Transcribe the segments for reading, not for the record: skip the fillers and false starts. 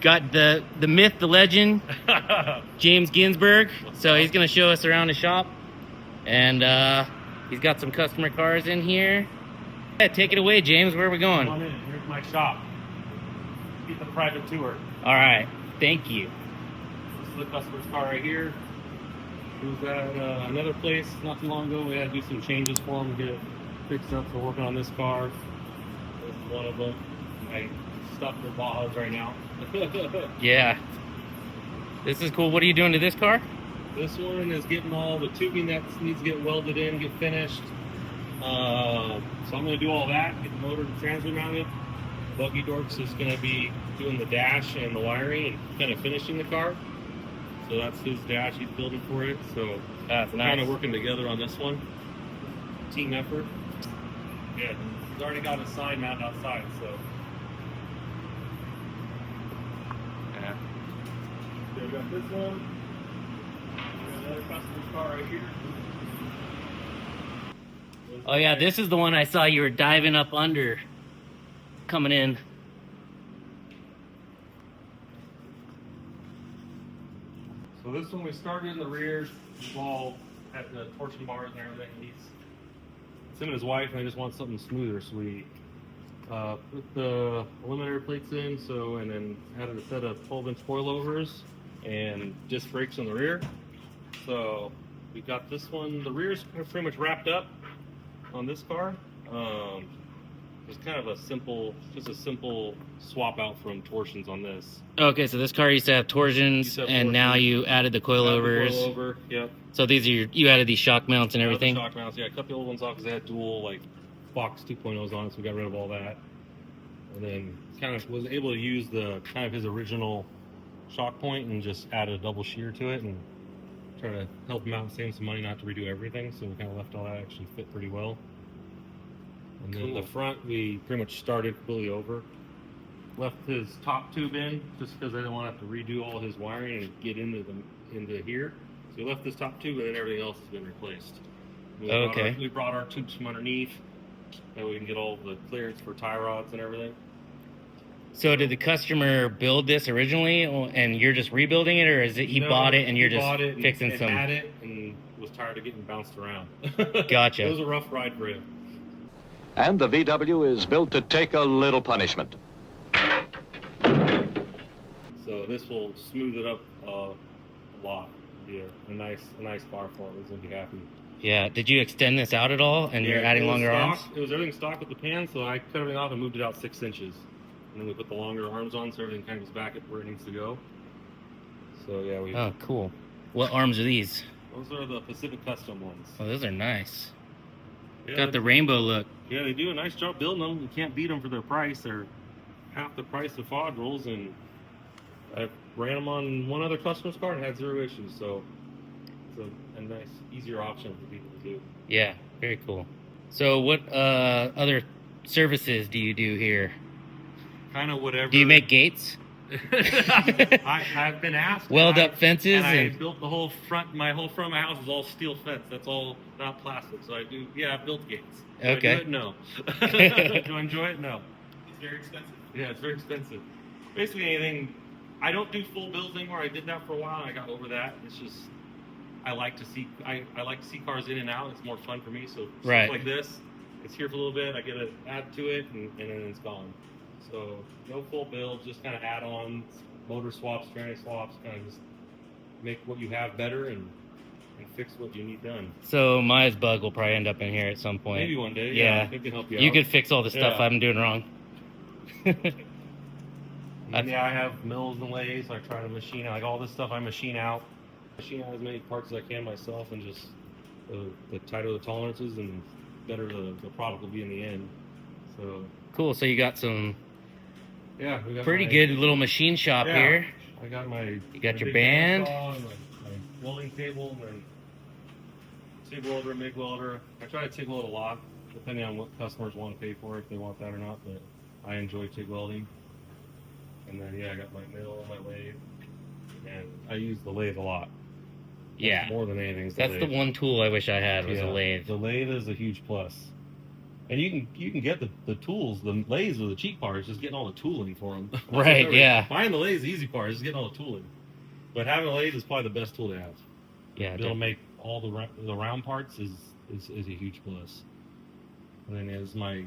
Got the myth, the legend, James Ginsberg. So he's gonna show us around the shop, and he's got some customer cars in here. Yeah, take it away, James. Where are we going? Come on in. Here's my shop. Get the private tour. All right, thank you. This is the customer's car right here. He was at another place not too long ago. We had to do some changes for him to get it fixed up. So we're working on this car. This is one of them. I stuck with Bajas right now. Yeah. This is cool. What are you doing to this car? This one is getting all the tubing that needs to get welded in, get finished. So I'm going to do all that, get the motor and transfer mounted. Buggy Dorks is going to be doing the dash and the wiring and kind of finishing the car. So that's his dash, he's building for it. So that's we're nice. kind of working together on this one. Team effort. Yeah, he's already got a sign mounted outside, so. Yeah. So we got this one. We got another customer's car right here. Oh yeah, this is the one I saw you were diving up under, coming in. So this one we started in the rear, all at the torsion bars and everything. It's him and his wife, and they just want something smoother. So we put the eliminator plates in, and then added a set of 12-inch coilovers and disc brakes on the rear. So we got this one. The rear's pretty much wrapped up on this car. It's kind of a simple swap out from torsions on this. Okay, so this car used to have torsions, and now you added the coilovers. Coilover, yep. So these are you added these shock mounts and Yeah, everything. the shock mounts, yeah. I cut the old ones off because they had dual like Fox 2.0s on it, so we got rid of all that. And then kind of was able to use the kind of his original shock point and just add a double shear to it and try to help him out and save some money, not to redo everything. So we kind of left all that actually fit pretty well. And then the front, we pretty much started completely over. Left his top tube in just because I didn't want to have to redo all his wiring and get into here. So we left this top tube, and then everything else has been replaced. We brought our tubes from underneath, and we can get all the clearance for tie rods and everything. So did the customer build this originally, and you're just rebuilding it, or is it he bought it and you're just fixing and some? Had it and was tired of getting bounced around. Gotcha. It was a rough ride for him. And the VW is built to take a little punishment. So this will smooth it up a lot. Yeah, a nice car for him. He's gonna be happy. Yeah. Did you extend this out at all, and you're adding longer arms? It was everything stock with the pan, so I cut everything off and moved it out 6 inches. And then we put the longer arms on, so everything kind of goes back at where it needs to go. So yeah, we. Oh, cool. What arms are these? Those are the Pacific Custom ones. Oh, those are nice. Yeah, Got the rainbow look. Yeah, they do a nice job building them. You can't beat them for their price. They're half the price of Fod rolls, and I ran them on one other customer's car and had 0 issues. So it's a nice, easier option for people to do. Yeah, very cool. So what other services do you do here? Kind of whatever. Do you make gates? I've been asked. Weld up fences, and I built the whole front. My whole front of my house is all steel fence. That's all not plastic. So I do. Yeah, I built gates. Do Okay. I do it? No. Do I enjoy it? No. It's very expensive. Yeah, it's very expensive. Basically anything. I don't do full builds anymore. I did that for a while, and I got over that. It's just I like to see. I like to see cars in and out. It's more fun for me. So right. Stuff like this, it's here for a little bit. I get to add to it, and then it's gone. So no full build, just kind of add-ons, motor swaps, tranny swaps, kind of just make what you have better and fix what you need done. So MiahsBug will probably end up in here at some point. Maybe one day. Yeah. I think it can help you You out. could fix all the stuff I'm doing wrong. Yeah, I have mills and lathes. I try to machine out. Like all this stuff I machine out. Machine out as many parts as I can myself, and just the tighter the tolerances and better the product will be in the end. So Cool. So you got some yeah, we got pretty good little machine shop here. I got my. You got your big band. bandsaw and my welding table, and then TIG welder, MIG welder. I try to TIG weld a lot, depending on what customers want to pay for, if they want that or not. But I enjoy TIG welding. And then I got my mill, my lathe, and I use the lathe a lot. Yeah. More than anything. That's the one tool I wish I had was a lathe. The lathe is a huge plus. And you can get the tools, the lathes with the cheap parts, just getting all the tooling for them. Right, yeah. Buying the lathe is the easy part, just getting all the tooling. But having a lathe is probably the best tool to have. Yeah, It'll make all the round parts is a huge plus. And then is my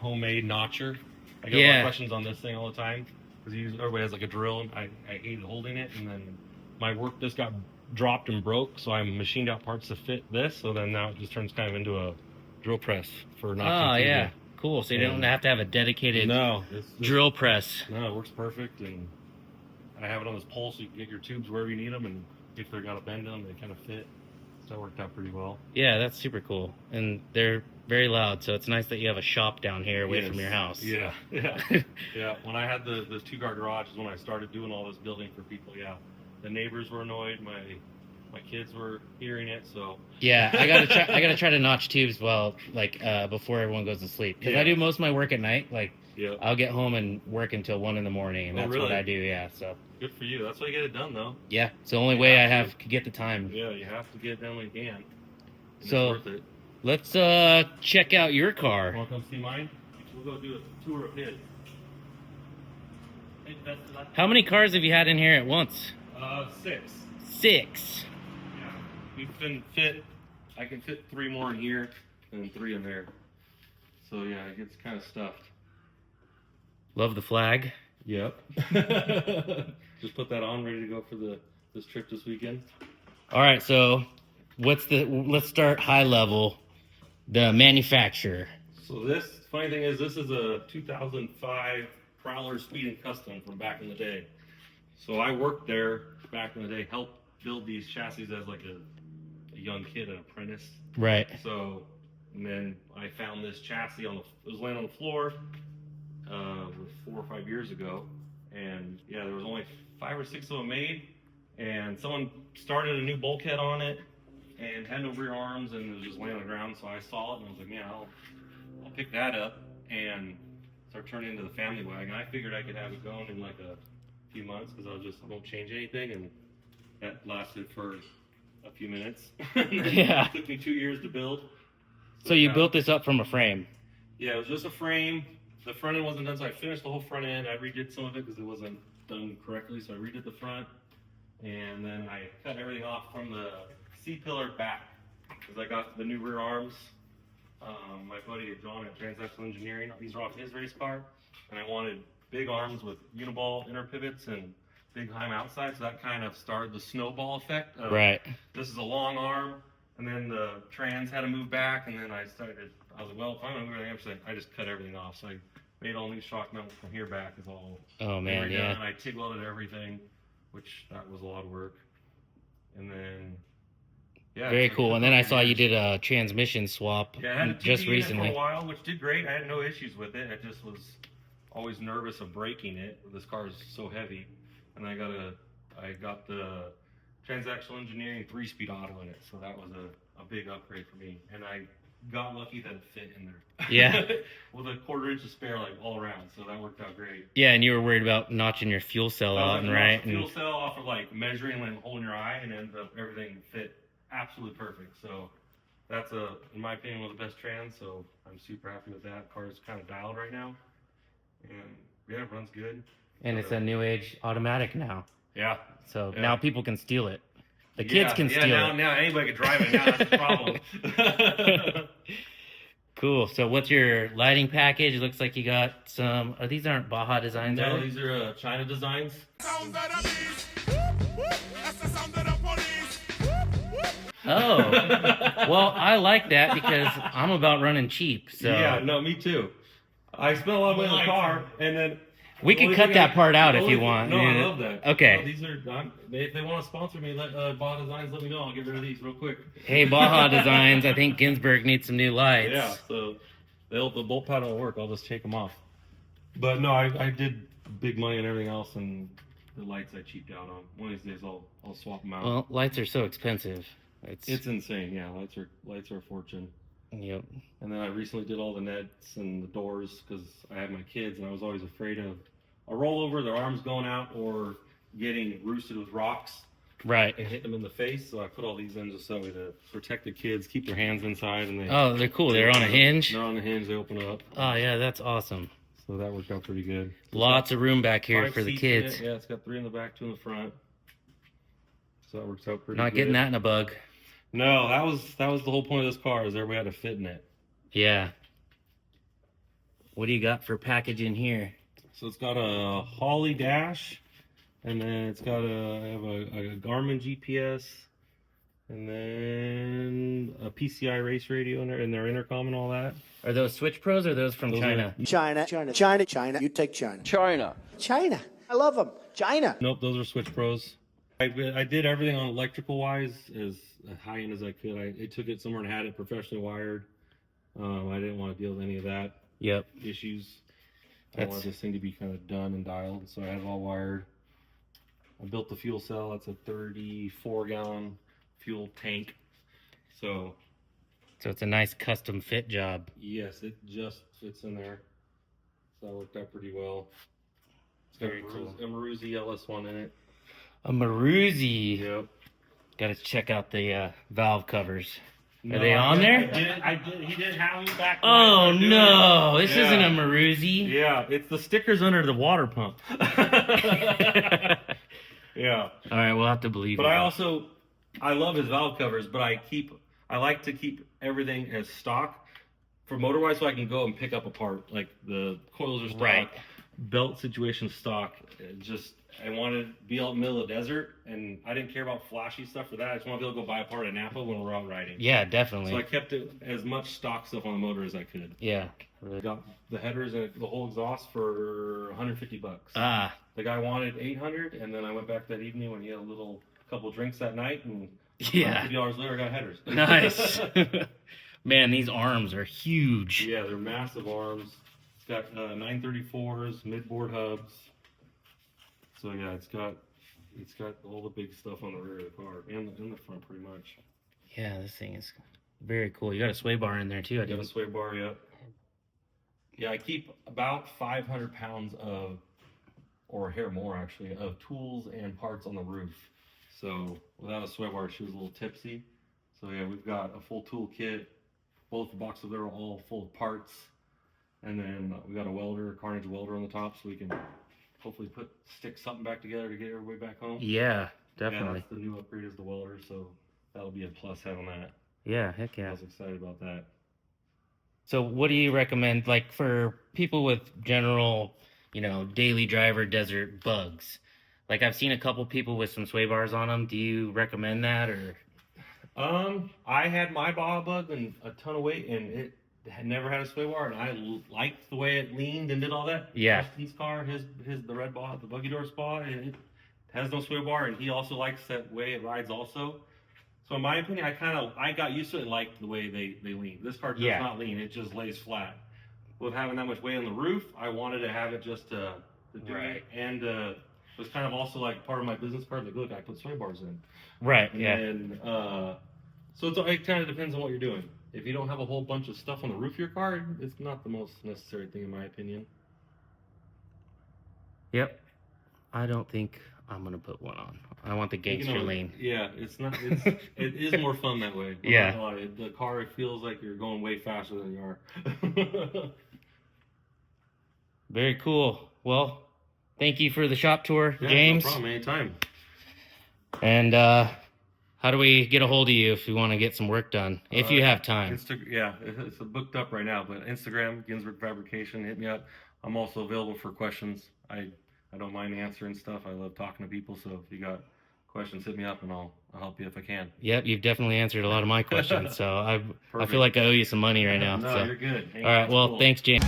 homemade notcher. I get a lot of questions on this thing all the time because everybody has like a drill, and I hate holding it. And then my work just got dropped and broke, so I machined out parts to fit this. So then now it just turns kind of into a drill press for notching. Oh yeah, cool. So you don't have to have a dedicated drill press. No, it works perfect, and I have it on this pole so you can get your tubes wherever you need them, and if they're got a bend in them, they kind of fit. So that worked out pretty well. Yeah, that's super cool, and they're very loud. So it's nice that you have a shop down here away from your house. Yeah, yeah, yeah. When I had the 2-car garage is when I started doing all this building for people. Yeah, the neighbors were annoyed. My kids were hearing it, so yeah, I gotta try to notch tubes before everyone goes to sleep, because I do most of my work at night. I'll get home and work until 1 a.m, and that's what I do. Yeah, so good for you. That's why you get it done, though. Yeah, it's the only way I have to get the time. Yeah, you have to get it done when you can. So it's worth it. Let's check out your car. Want to come see mine? We'll go do a tour of his. How many cars have you had in here at once? 6. 6. I can fit 3 more in here and 3 in there. So yeah, it gets kind of stuffed. Love the flag. Yep. Just put that on, ready to go for this trip this weekend. All right, so let's start high level. The manufacturer. So funny thing is, this is a 2005 Prowler Speed and Custom from back in the day. So I worked there back in the day, helped build these chassis as like a young kid, an apprentice. Right. So, and then I found this chassis it was laying on the floor 4 or 5 years ago. And yeah, there was only 5 or 6 of them made. And someone started a new bulkhead on it and had no rear arms, and it was just laying on the ground. So I saw it and I was like, man, I'll pick that up and start turning into the family wagon. I figured I could have it going in like a few months because I won't change anything, and that lasted for a few minutes. Yeah. It took me 2 years to build. So you built this up from a frame? Yeah, it was just a frame. The front end wasn't done, so I finished the whole front end. I redid some of it because it wasn't done correctly, so I redid the front. And then I cut everything off from the C-pillar back because I got the new rear arms. My buddy John at Transactional Engineering, these are off his race car, and I wanted big arms with uniball inner pivots and big Heim outside, so that kind of started the snowball effect. Right. This is a long arm, and then the trans had to move back, and then I was like, well, if I'm going to move everything up, so I just cut everything off. So I made all new shock mounts from here back. Is all. Oh man, yeah. And I TIG welded everything, which that was a lot of work. And then, yeah. Very cool. And then I saw you did a transmission swap just recently. For a while, which did great. I had no issues with it. I just was always nervous of breaking it. This car is so heavy, and I got the Transactional Engineering 3-speed auto in it, so that was a big upgrade for me. And I got lucky that it fit in there. Yeah. With a 1/4 inch of spare, like all around, so that worked out great. Yeah, and you were worried about notching your fuel cell out, right? Fuel cell off of like measuring and holding your eye, and ended up everything fit absolutely perfect. So that's in my opinion, one of the best trans. So I'm super happy with that. Car's kind of dialed right now, and yeah, it runs good. And it's a new age automatic now. Yeah. So now people can steal it. The kids can steal it. Now anybody can drive it. Now that's the problem. Cool. So what's your lighting package? It looks like you got some. These aren't Baja designs, No, these are China designs. Oh, well, I like that because I'm about running cheap. So yeah, no, me too. I spent a lot of money on the car, and then we can cut that part out if you want. No, I love that. Okay. No, these are. If they want to sponsor me, Baja Designs, let me know. I'll get rid of these real quick. Hey, Baja Designs, I think Ginsberg needs some new lights. Yeah, so the bolt pattern will work. I'll just take them off. But no, I did big money and everything else, and the lights I cheaped out on. One of these days I'll swap them out. Well, lights are so expensive. It's insane. Yeah, lights are a fortune. Yep. And then I recently did all the nets and the doors because I had my kids, and I was always afraid of a rollover, their arms going out, or getting roosted with rocks. Right. and hit them in the face. So I put all these in just so to protect the kids, keep their hands inside, and they. Oh, they're cool. They're on a hinge. They're on the hinge. They open up. Oh yeah, that's awesome. So that worked out pretty good. Lots of room back here 5 for the seats in kids. it. Yeah, it's got 3 in the back, 2 in the front. So that works out pretty Not good. getting that in a Bug. No, that was the whole point of this car, is everybody had to fit in it. Yeah. What do you got for package in here? So it's got a Holly dash, and then it's got a Garmin GPS, and then a PCI race radio in their intercom and all that. Are those Switch Pros or are those from China? China. You take China. China. I love them. China. Nope, those are Switch Pros. I did everything on electrical wise as high end as I could. I took it somewhere and had it professionally wired. I didn't want to deal with any of that issues. I wanted this thing to be kind of done and dialed, so I had it all wired. I built the fuel cell. That's a 34-gallon fuel tank. So it's a nice custom fit job. yes, it just fits in there. So that worked out pretty well. It's got Very cool. a Maruzi LS1 in it. A Maruzi. Yep. Got to check out the valve covers. Are No, they on there? I did. He didn't have me back. Oh no, this Yeah. isn't a Maruzi. Yeah, it's the stickers under the water pump. Yeah. All right, we'll have to believe But it. I love his valve covers, but I like to keep everything as stock for motor-wise, so I can go and pick up a part. Like the coils are stock, Right. belt situation stock. I wanted to be out in the middle of the desert, and I didn't care about flashy stuff for that. I just want to be able to go buy a part at Napa when we're out riding. Yeah, definitely. So I kept it as much stock stuff on the motor as I could. Yeah. Got the headers and the whole exhaust for $150. Ah, The guy wanted $800, and then I went back that evening when he had a couple drinks that night, and yeah. $50 later I got headers. Nice. Man, these arms are huge. Yeah, they're massive arms. It's got 934s, mid-board hubs. So yeah, it's got all the big stuff on the rear of the car and in the front pretty much. Yeah, this thing is very cool. You got a sway bar in there too. I Got a didn't. sway bar, yep. Yeah, I keep about 500 pounds or a hair more actually, of tools and parts on the roof. So without a sway bar, she was a little tipsy. So yeah, we've got a full tool kit. Both the boxes are all full of parts. And then we got a Carnage welder on the top, so we can hopefully stick something back together to get everybody back home. Yeah, Yeah, definitely. that's the new upgrade is the welder, so that'll be a plus having that. Yeah, heck I yeah. was excited about that. So what do you recommend, like for people with general, daily driver desert bugs? Like I've seen a couple people with some sway bars on them. Do you recommend that or? I had my MiahsBug and a ton of weight, and it had never had a sway bar, and I liked the way it leaned and did all that. Yeah. Justin's car, the red bar, the buggy door spot, and it has no sway bar, and he also likes that way it rides also. So in my opinion, I got used to it and liked the way they lean. This car does not lean; it just lays flat. With having that much weight on the roof, I wanted to have it just to do it, and it was kind of also like part of my business card. Like, look, I put sway bars in. Right. And Yeah. then, so it kind of depends on what you're doing. If you don't have a whole bunch of stuff on the roof of your car, it's not the most necessary thing in my opinion. Yep. I don't think I'm gonna put one on. I want the gangster lane. Yeah, it's not. It is more fun that way. I'm Yeah. not gonna lie. The car, it feels like you're going way faster than you are. Very cool. Well, thank you for the shop tour, Yeah, James. no problem. Anytime. And how do we get a hold of you if we want to get some work done? If you have time. It's booked up right now, but Instagram, Ginsberg Fabrication, hit me up. I'm also available for questions. I don't mind answering stuff. I love talking to people, so if you got questions, hit me up and I'll help you if I can. Yep, you've definitely answered a lot of my questions, so I Perfect. feel like I owe you some money right now. No, so. you're good. All right, well, thanks, James.